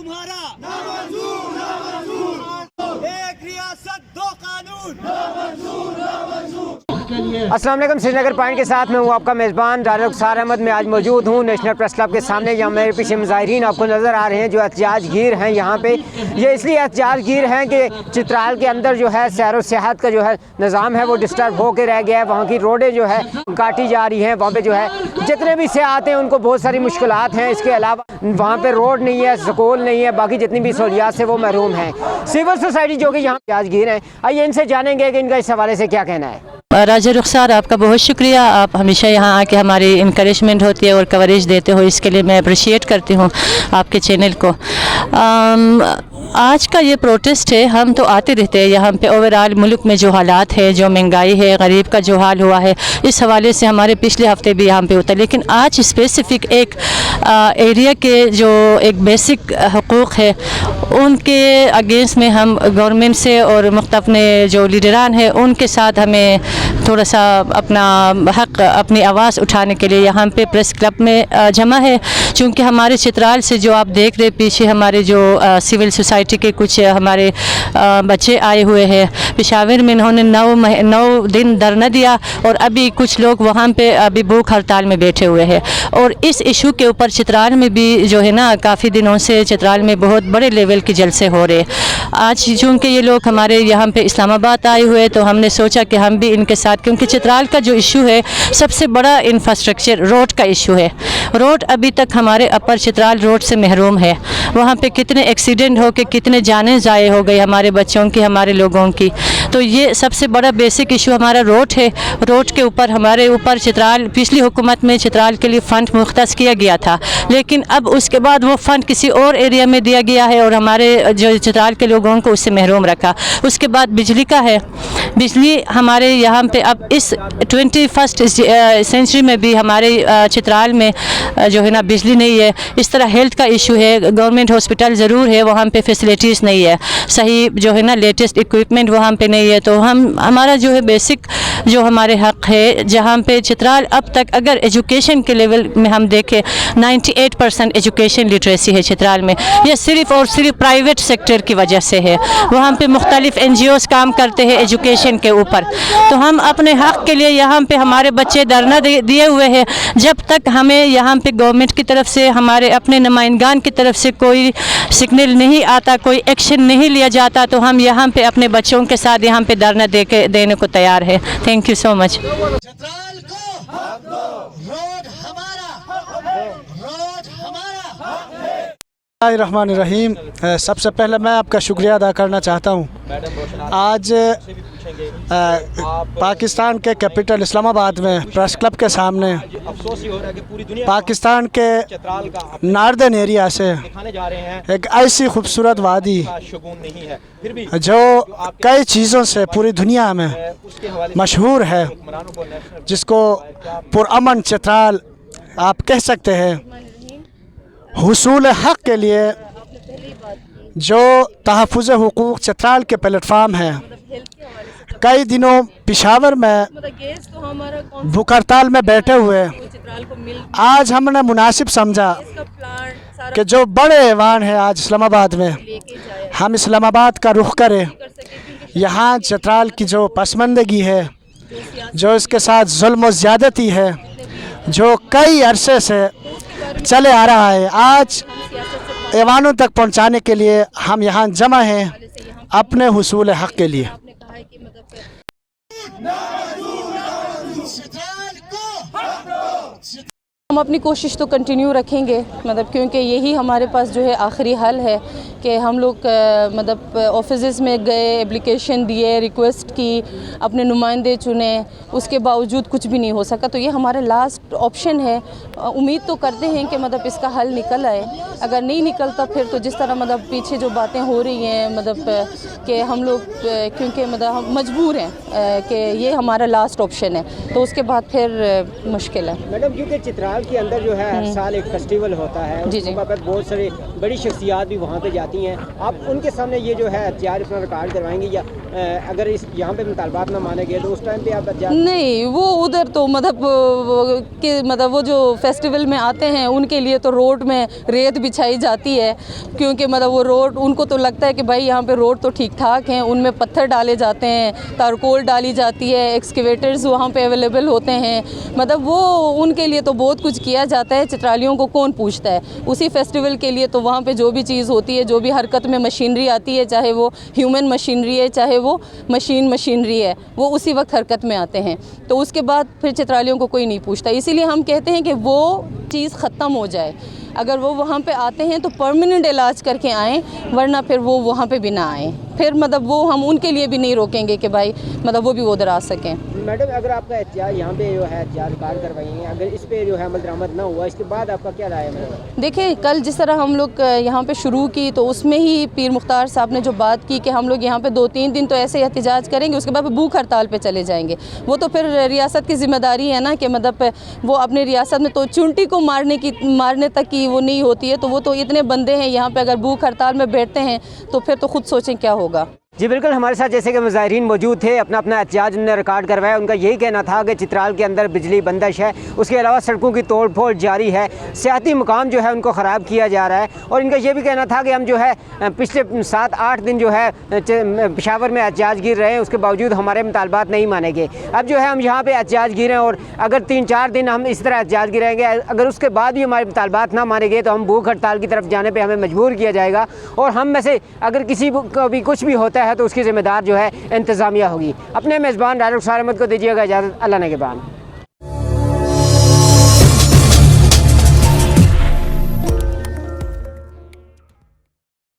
तुम्हारा ना मंजूर, ना मंजूर। एक रियासत दो कानून, ना मंजूर, ना मंजूर। अस्सलाम वालेकुम। श्रीनगर पॉइंट के साथ में हूँ आपका मेज़बान रुखसार अहमद। मैं आज मौजूद हूँ नेशनल प्रेस क्लब के सामने। यहाँ मेरे पीछे मुजाहिरीन आपको नज़र आ रहे हैं जो एहतजाजगीर हैं यहाँ पे। ये इसलिए एहतजाजगीर हैं कि चित्राल के अंदर जो है सैर व सियाहत का जो है निज़ाम है वो डिस्टर्ब होकर रह गया है। वहाँ की रोडें जो है काटी जा रही हैं। वहाँ पे जो है जितने भी सियाहत हैं उनको बहुत सारी मुश्किलात हैं। इसके अलावा वहाँ पर रोड नहीं है, स्कूल नहीं है, बाकी जितनी भी सहूलियात से वो महरूम हैं। सिविल सोसाइटी जो कि यहाँ एहतजाजगीर हैं, आइए इनसे जानेंगे कि इनका इस हवाले से क्या कहना है। राजा रुखसार, आपका बहुत शुक्रिया। आप हमेशा यहाँ आके हमारी इंकरेजमेंट होती है और कवरेज देते हो, इसके लिए मैं अप्रिशिएट करती हूँ आपके चैनल को। आज का ये प्रोटेस्ट है, हम तो आते रहते हैं यहाँ पे। ओवरऑल मुल्क में जो हालात है, जो महंगाई है, गरीब का जो हाल हुआ है, इस हवाले से हमारे पिछले हफ्ते भी यहाँ पे होता है। लेकिन आज स्पेसिफ़िक एक एरिया के जो एक बेसिक हकूक़ है उनके अगेंस्ट में हम गवर्नमेंट से और अपने जो लीडरान हैं उनके साथ हमें थोड़ा सा अपना हक़, अपनी आवाज़ उठाने के लिए यहाँ पे प्रेस क्लब में जमा है। चूँकि हमारे चित्राल से जो आप देख रहे पीछे हमारे जो सिविल सोसाइटी के कुछ हमारे बच्चे आए हुए हैं। पेशावर में इन्होंने 9 दिन धरना दिया और अभी कुछ लोग वहाँ पे अभी भूख हड़ताल में बैठे हुए हैं। और इस इशू के ऊपर चित्राल में भी जो है ना काफ़ी दिनों से चित्राल में बहुत बड़े लेवल के जलसे हो रहे। आज चूँकि ये लोग हमारे यहाँ पे इस्लामाबाद आए हुए तो हमने सोचा कि हम भी इनके साथ, क्योंकि चित्राल का जो इशू है सबसे बड़ा इंफ्रास्ट्रक्चर रोड का इशू है। रोड अभी तक हमारे अपर चित्राल रोड से महरूम है। वहाँ पे कितने एक्सीडेंट हो के कितने जानें ज़ाये हो गई हमारे बच्चों की, हमारे लोगों की। तो ये सबसे बड़ा बेसिक इशू हमारा रोड है। रोड के ऊपर हमारे ऊपर चित्राल पिछली हुकूमत में चित्राल के लिए फ़ंड मुख्तस किया गया था, लेकिन अब उसके बाद वो फ़ंड किसी और एरिया में दिया गया है और हमारे जो चित्राल के लोगों को उससे महरूम रखा। उसके बाद बिजली का है। बिजली हमारे यहाँ पे अब इस 21st सेंचुरी में भी हमारे चित्राल में जो है ना बिजली नहीं है। इस तरह हेल्थ का इशू है। गवर्नमेंट हॉस्पिटल ज़रूर है, वहाँ पे फैसिलिटीज़ नहीं है, सही जो है ना लेटेस्ट इक्विपमेंट वहाँ पे नहीं है। तो हमारा जो है बेसिक जो हमारे हक़ है, जहाँ पे चित्राल अब तक अगर एजुकेशन के लेवल में हम देखें 98% एजुकेशन लिटरेसी है चित्राल में। यह सिर्फ़ और सिर्फ प्राइवेट सेक्टर की वजह से है। वहाँ पे मुख्तलिफ NGOs काम करते हैं एजुकेशन के ऊपर। तो हम अपने हक़ के लिए यहाँ पे हमारे बच्चे धरना दिए हुए हैं। जब तक हमें यहाँ पे गवर्नमेंट की तरफ से, हमारे अपने नुमाइंदान की तरफ से कोई सिग्नल नहीं आता, कोई एक्शन नहीं लिया जाता, तो हम यहाँ पे अपने बच्चों के साथ यहाँ पे धरना देने को तैयार है। Thank you so much. Chitral को रोड हमारा, रोड हमारा। रहमान। सबसे पहले मैं आपका शुक्रिया अदा करना चाहता हूँ। आज पाकिस्तान के कैपिटल इस्लामाबाद में प्रेस क्लब के सामने पाकिस्तान के नार्दर्न एरिया से एक ऐसी खूबसूरत वादी जो कई चीज़ों से पूरी दुनिया में मशहूर है, जिसको पुरअमन चित्राल आप कह सकते हैं, हुसूल हक़ के लिए जो तहफ़्फ़ुज़ हुकूक़ चित्राल के प्लेटफार्म है। कई दिनों पेशावर में भूख हड़ताल में बैठे हुए, आज हमने मुनासिब समझा कि जो बड़े ऐवान है आज इस्लामाबाद में, हम इस्लामाबाद का रुख करें। यहाँ चित्राल की जो पसमंदगी है, जो इसके साथ जुल्म व ज़्यादती है, जो कई अरसे से चले आ रहा है, आज ऐवानों तक पहुँचाने के लिए हम यहाँ जमा हैं अपने हुसूल हक़ के लिए। हम अपनी कोशिश तो कंटिन्यू रखेंगे, मतलब क्योंकि यही हमारे पास जो है आखिरी हल है कि हम लोग मतलब ऑफिसेज़ में गए, एप्लीकेशन दिए, रिक्वेस्ट की, अपने नुमाइंदे चुने, उसके बावजूद कुछ भी नहीं हो सका। तो ये हमारा लास्ट ऑप्शन है। उम्मीद तो करते हैं कि मतलब इसका हल निकल आए। अगर नहीं निकलता फिर तो जिस तरह मतलब पीछे जो बातें हो रही हैं, मतलब कि हम लोग क्योंकि मतलब हम मजबूर हैं कि ये हमारा लास्ट ऑप्शन है, तो उसके बाद फिर मुश्किल है। मैडम क्योंकि चित्राल کے اندر جو ہے ہر سال ایک فیسٹیول ہوتا ہے، جی اس جی موقع پر بہت سارے بڑی شخصیات بھی وہاں پہ جاتی ہیں، آپ ان کے سامنے یہ جو ہے احتجاج اپنا ریکارڈ کروائیں گے، یا اگر اس یہاں پہ مطالبات نہ مانے گئے تو اس ٹائم پہ آپ احتجاج؟ نہیں، وہ ادھر تو مطلب وہ جو فیسٹیول میں آتے ہیں ان کے لیے تو روڈ میں ریت بچھائی جاتی ہے، کیونکہ مطلب وہ روڈ ان کو تو لگتا ہے کہ بھائی یہاں پہ روڈ تو ٹھیک ٹھاک ہیں، ان میں پتھر ڈالے جاتے ہیں، تارکول ڈالی جاتی ہے، ایکسکیویٹرز وہاں پہ اویلیبل ہوتے ہیں، مطلب وہ ان کے لیے تو بہت کچھ کیا جاتا ہے، چترالیوں کو کون پوچھتا ہے؟ اسی فیسٹیول کے لیے تو وہاں پہ جو بھی چیز ہوتی ہے، جو بھی حرکت میں مشینری آتی ہے، چاہے وہ ہیومن مشینری ہے چاہے وہ مشینری ہے، وہ اسی وقت حرکت میں آتے ہیں، تو اس کے بعد پھر چترالیوں کو کوئی نہیں پوچھتا۔ اسی لیے ہم کہتے ہیں کہ وہ چیز ختم ہو جائے، اگر وہ وہاں پہ آتے ہیں تو پرماننٹ علاج کر کے آئیں، ورنہ پھر وہ وہاں پہ بھی نہ آئیں، پھر مطلب وہ ہم ان کے لیے بھی نہیں روکیں گے کہ بھائی مطلب وہ بھی ادھر آ سکیں۔ میڈم اگر آپ کا احتجاج یہاں پہ جو ہے احتجاج ریکارڈ کروائیں گے، اگر اس پہ جو ہے عمل درآمد نہ ہوا، اس کے بعد آپ کا کیا رائے ہے میڈم؟ دیکھیں، کل جس طرح ہم لوگ یہاں پہ شروع کی تو اس میں ہی پیر مختار صاحب نے جو بات کی کہ ہم لوگ یہاں پہ 2-3 دن تو ایسے احتجاج کریں گے، اس کے بعد بھوک ہڑتال پہ چلے جائیں گے۔ وہ تو پھر ریاست کی ذمہ داری ہے نا کہ مطلب وہ اپنے ریاست میں تو چونٹی کو مارنے تک کی وہ نہیں ہوتی ہے، تو وہ تو اتنے بندے ہیں یہاں پہ، اگر بھوک ہڑتال میں بیٹھتے ہیں تو پھر تو خود سوچیں کیا ہوگا۔ جی بالکل، ہمارے ساتھ جیسے کہ مظاہرین موجود تھے، اپنا احتجاج انہوں نے ریکارڈ کروایا۔ ان کا یہی کہنا تھا کہ چترال کے اندر بجلی بندش ہے، اس کے علاوہ سڑکوں کی توڑ پھوڑ جاری ہے، سیاحتی مقام جو ہے ان کو خراب کیا جا رہا ہے، اور ان کا یہ بھی کہنا تھا کہ ہم جو ہے پچھلے 7-8 دن جو ہے پشاور میں احتجاج گیر رہے ہیں، اس کے باوجود ہمارے مطالبات نہیں مانے گئے۔ اب جو ہے ہم یہاں پہ احتجاج گیر ہیں، اور اگر 3-4 دن ہم اس طرح احتجاج گریں گے، اگر اس کے بعد بھی ہمارے مطالبات نہ مانے گئے تو ہم بھوک ہڑتال کی طرف جانے پہ ہمیں مجبور کیا جائے گا، اور ہم میں سے اگر کسی کو بھی کچھ بھی ہوتا ہے تو اس کی ذمہ دار جو ہے انتظامیہ ہوگی۔ اپنے میزبان ڈائریکٹر رخسار احمد کو دیجیے گا اجازت، اللہ نگہبان۔